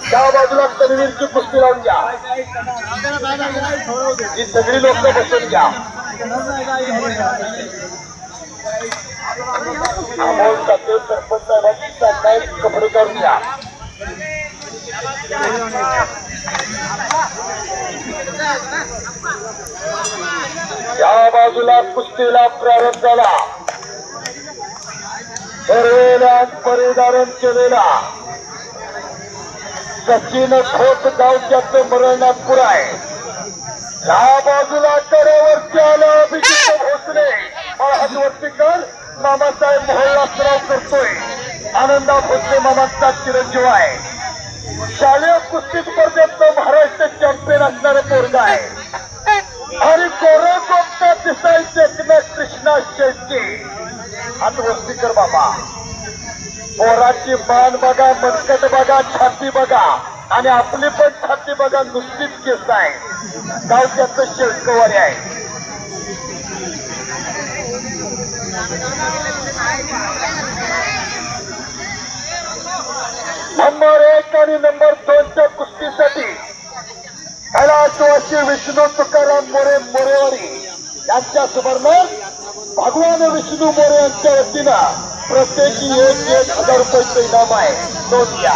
त्या बाजूला तलवीरची कुस्ती लावून घ्या, ही सगळी लोक बसून घ्या. अमोल साते सरपंच साहेबांची कपडे काढून घ्या. या बाजूला कुस्तीला प्रारंभ झाला. परिधारण केलेला सचिन खोत गावच्याचं मरणनाथपूर आहे. या बाजूला कडेवरती आलं अभिजित भोसले, हातवरती कर मामासाहेब मोहल्ला सराव करतोय. आनंदा भोसले मामाचा चिरंजीव आहे. शालेय कुस्ती स्पर्धेत महाराष्ट्र चॅम्पियन असणारे पोरगा आहे. आणि कोरेकोटचा दिसाई चेकना कृष्णा शेट्टी हातवरती कर बाबा. पोराची मान बघा, मनकट बघा, छाती बघा आणि आपली पण छाती बघा. नुसतीच केस आहे. गावच्याचं शेळकवारी आहे. नंबर 1 आणि नंबर 2च्या कुस्तीसाठी कैलासवासी विष्णू तुकाराम मोरे मोरेवाडी यांच्या स्मरणार्थ भगवान विष्णू मोरे यांच्या वतीनं प्रत्येकी 1,000 रुपयाचं इनाम आहे. नोंद घ्या.